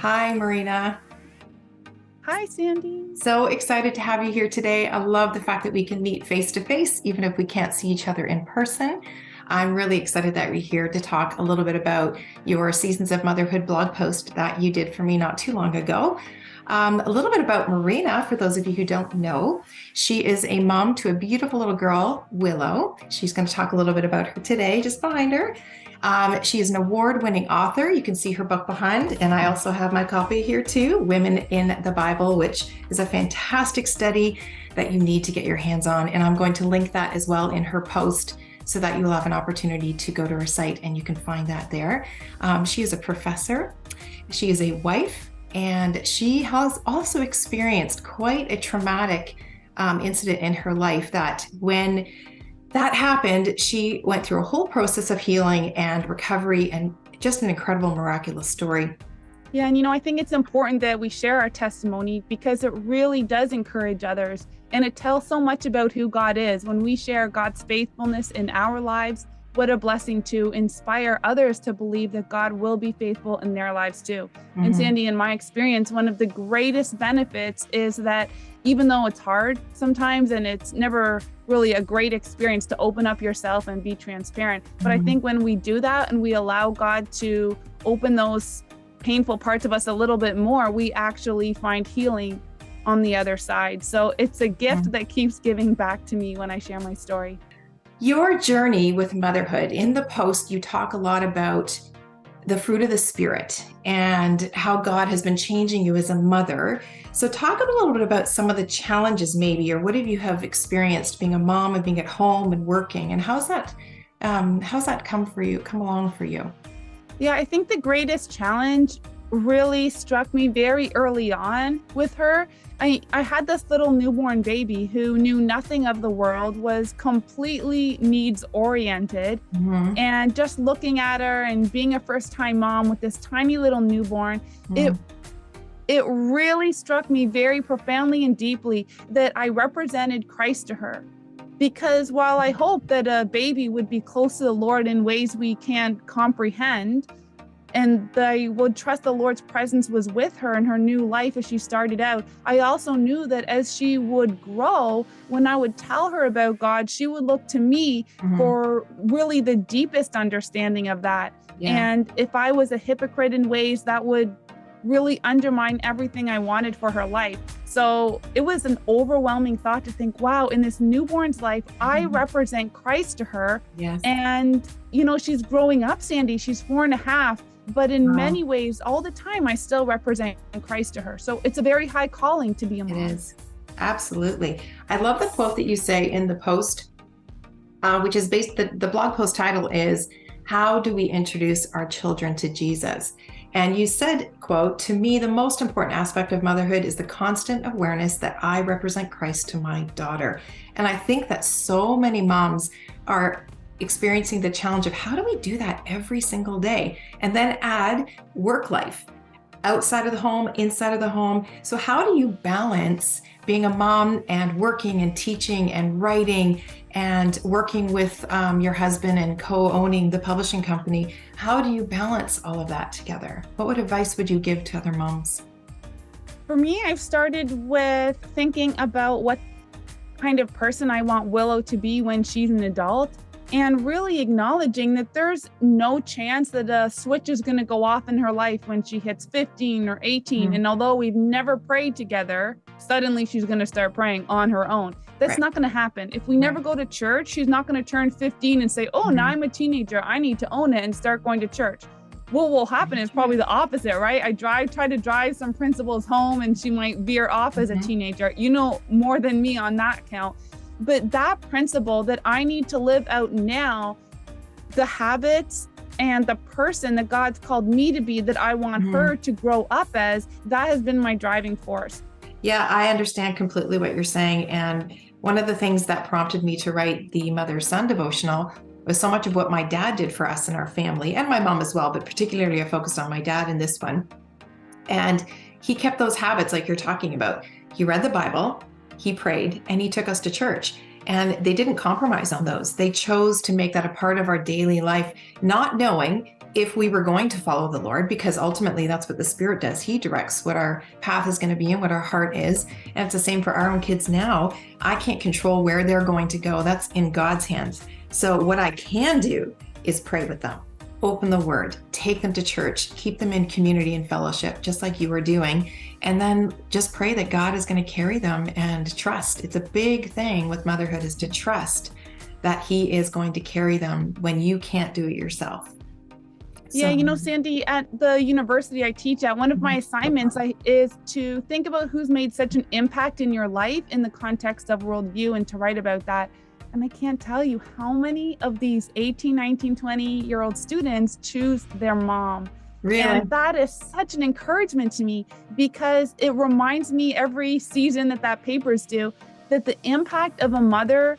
Hi, Marina. Hi, Sandy. So excited to have you here today. I love the fact that we can meet face to face, even if we can't see each other in person. I'm really excited that we're here to talk a little bit about your Seasons of Motherhood blog post that you did for me not too long ago. A little bit about Marina, for those of you who don't know. She is a mom to a beautiful little girl, Willow. She's going to talk a little bit about her today, just behind her. She is an award-winning author. You can see her book behind, and I also have my copy here too, Women in the Bible, which is a fantastic study that you need to get your hands on. And I'm going to link that as well in her post so that you will have an opportunity to go to her site and you can find that there. She is a professor. She is a wife, and she has also experienced quite a traumatic incident in her life that when that happened, she went through a whole process of healing and recovery, and just an incredible, miraculous story. Yeah, and I think it's important that we share our testimony because it really does encourage others. And it tells so much about who God is. When we share God's faithfulness in our lives, what a blessing to inspire others to believe that God will be faithful in their lives too. And Sandy, in my experience, one of the greatest benefits is that even though it's hard sometimes and it's never really a great experience to open up yourself and be transparent, but I think when we do that and we allow God to open those painful parts of us a little bit more, we actually find healing on the other side. So it's a gift that keeps giving back to me when I share my story. Your journey with motherhood, in the post, you talk a lot about the fruit of the Spirit and how God has been changing you as a mother. So talk a little bit about some of the challenges maybe, or what have you have experienced being a mom and being at home and working, and how's that come along for you? Yeah, I think the greatest challenge really struck me very early on with her. I had this little newborn baby who knew nothing of the world, was completely needs oriented. And just looking at her and being a first time mom with this tiny little newborn, it really struck me very profoundly and deeply that I represented Christ to her. Because while I hope that a baby would be close to the Lord in ways we can't comprehend, and I would trust the Lord's presence was with her in her new life as she started out, I also knew that as she would grow, when I would tell her about God, she would look to me for really the deepest understanding of that. And if I was a hypocrite in ways, that would really undermine everything I wanted for her life. So it was an overwhelming thought to think, wow, in this newborn's life, I represent Christ to her. And, she's growing up, Sandy, she's 4.5. But in many ways, all the time, I still represent Christ to her. So it's a very high calling to be a mom. It is. Absolutely. I love the quote that you say in the post, which is the blog post title is, "How do we introduce our children to Jesus?" And you said, quote, "To me, the most important aspect of motherhood is the constant awareness that I represent Christ to my daughter." And I think that so many moms are experiencing the challenge of how do we do that every single day? And then add work life, outside of the home, inside of the home. So how do you balance being a mom and working and teaching and writing and working with your husband and co-owning the publishing company? How do you balance all of that together? What advice would you give to other moms? For me, I've started with thinking about what kind of person I want Willow to be when she's an adult, and really acknowledging that there's no chance that a switch is going to go off in her life when she hits 15 or 18. And although we've never prayed together, suddenly she's going to start praying on her own. That's not going to happen. If we never go to church, she's not going to turn 15 and say, oh, now I'm a teenager, I need to own it and start going to church. What will happen is probably the opposite, right? I try to drive some principles home and she might veer off as a teenager. You know more than me on that count. But that principle that I need to live out now, the habits and the person that God's called me to be, that I want her to grow up as, that has been my driving force. Yeah, I understand completely what you're saying. And one of the things that prompted me to write the mother-son devotional was so much of what my dad did for us and our family, and my mom as well, but particularly I focused on my dad in this one. And he kept those habits like you're talking about. He read the Bible, he prayed, and he took us to church. And they didn't compromise on those. They chose to make that a part of our daily life, not knowing if we were going to follow the Lord, because ultimately that's what the Spirit does. He directs what our path is going to be and what our heart is. And it's the same for our own kids now. I can't control where they're going to go. That's in God's hands. So what I can do is pray with them, open the Word, take them to church, keep them in community and fellowship, just like you were doing. And then just pray that God is going to carry them, and trust. It's a big thing with motherhood, is to trust that He is going to carry them when you can't do it yourself. Yeah, Sandy, at the university I teach at, one of my assignments is to think about who's made such an impact in your life in the context of worldview, and to write about that. And I can't tell you how many of these 18, 19, 20-year-old students choose their mom. Really? And that is such an encouragement to me, because it reminds me every season that paper's due, that the impact of a mother,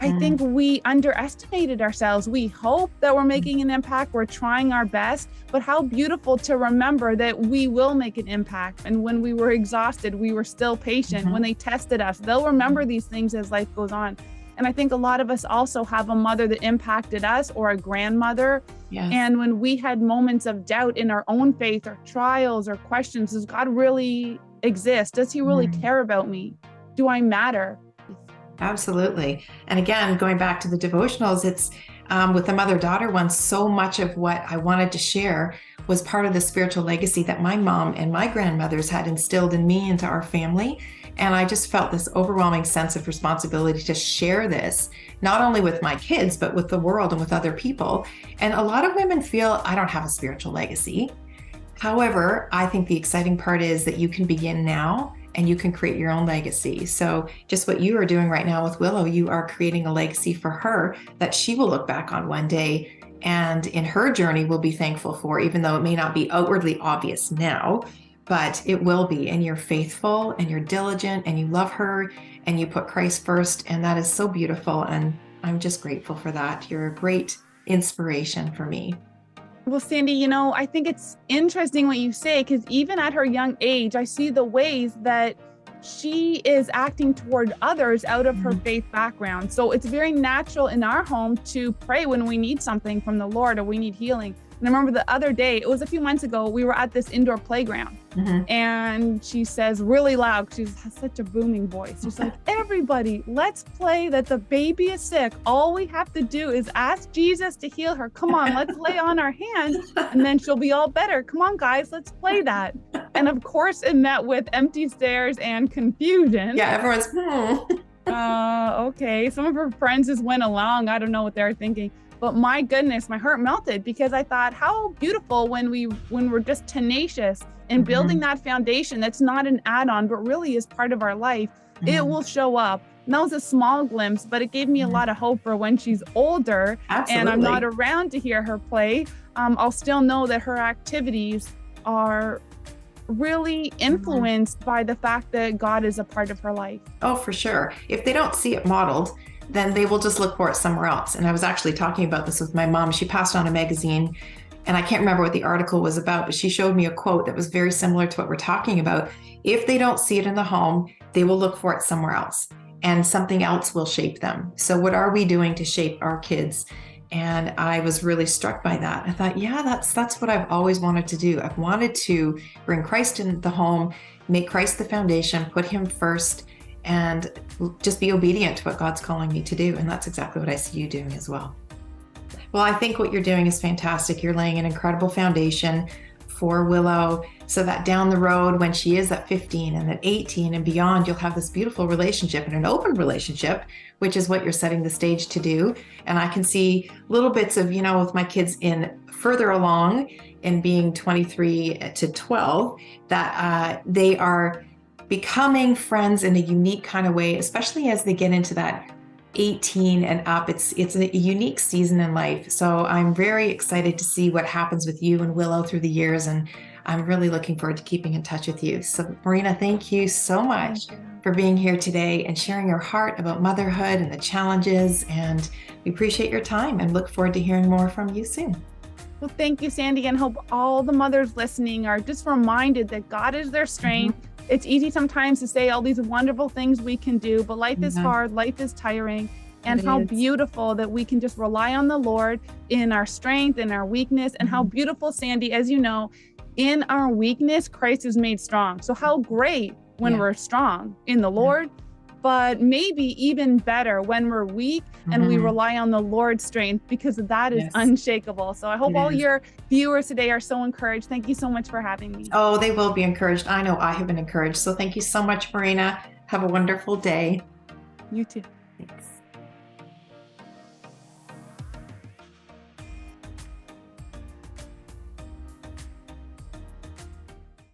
I think we underestimated ourselves. We hope that we're making an impact, we're trying our best, but how beautiful to remember that we will make an impact. And when we were exhausted, we were still patient. When they tested us, they'll remember these things as life goes on. And I think a lot of us also have a mother that impacted us, or a grandmother. Yes. And when we had moments of doubt in our own faith, or trials or questions, does God really exist? Does He really care about me? Do I matter? Absolutely. And again, going back to the devotionals, it's with the mother-daughter one, so much of what I wanted to share was part of the spiritual legacy that my mom and my grandmothers had instilled in me, into our family. And I just felt this overwhelming sense of responsibility to share this, not only with my kids, but with the world and with other people. And a lot of women feel, I don't have a spiritual legacy. However, I think the exciting part is that you can begin now, and you can create your own legacy. So just what you are doing right now with Willow, you are creating a legacy for her that she will look back on one day, and in her journey will be thankful for, even though it may not be outwardly obvious now, but it will be. And you're faithful, and you're diligent, and you love her, and you put Christ first. And that is so beautiful. And I'm just grateful for that. You're a great inspiration for me. Well, Sandy, I think it's interesting what you say, because even at her young age, I see the ways that she is acting toward others out of her faith background. So it's very natural in our home to pray when we need something from the Lord, or we need healing. And I remember the other day, it was a few months ago, we were at this indoor playground, and she says really loud, she has such a booming voice. She's like, everybody, let's play that the baby is sick. All we have to do is ask Jesus to heal her. Come on, let's lay on our hands, and then she'll be all better. Come on, guys, let's play that. And of course, it met with empty stares and confusion. Yeah, everyone's, okay. Some of her friends just went along. I don't know what they were thinking. But my goodness, my heart melted, because I thought, how beautiful when we're just tenacious and building that foundation that's not an add-on, but really is part of our life. It will show up. And that was a small glimpse, but it gave me a lot of hope for when she's older. Absolutely. And I'm not around to hear her play. I'll still know that her activities are really influenced by the fact that God is a part of her life. Oh, for sure. If they don't see it modeled, then they will just look for it somewhere else. And I was actually talking about this with my mom. She passed on a magazine, and I can't remember what the article was about, but she showed me a quote that was very similar to what we're talking about. If they don't see it in the home, they will look for it somewhere else, and something else will shape them. So what are we doing to shape our kids? And I was really struck by that. I thought, yeah, that's what I've always wanted to do. I've wanted to bring Christ in the home, make Christ the foundation, put Him first, and just be obedient to what God's calling me to do. And that's exactly what I see you doing as well. Well, I think what you're doing is fantastic. You're laying an incredible foundation for Willow, so that down the road, when she is at 15 and at 18 and beyond, you'll have this beautiful relationship, and an open relationship, which is what you're setting the stage to do. And I can see little bits of, with my kids in further along in being 23 to 12, that they are becoming friends in a unique kind of way, especially as they get into that 18 and up. It's a unique season in life. So I'm very excited to see what happens with you and Willow through the years. And I'm really looking forward to keeping in touch with you. So Marina, thank you so much for being here today and sharing your heart about motherhood and the challenges. And we appreciate your time and look forward to hearing more from you soon. Well, thank you, Sandy, and hope all the mothers listening are just reminded that God is their strength. It's easy sometimes to say all these wonderful things we can do, but life is hard, life is tiring. And It how is. beautiful that we can just rely on the Lord in our strength and our weakness. And how beautiful, Sandy, as you know, in our weakness, Christ is made strong. So how great when we're strong in the Lord, but maybe even better when we're weak and we rely on the Lord's strength, because that is unshakable. So I hope all your viewers today are so encouraged. Thank you so much for having me. Oh, they will be encouraged. I know I have been encouraged. So thank you so much, Marina. Have a wonderful day. You too. Thanks.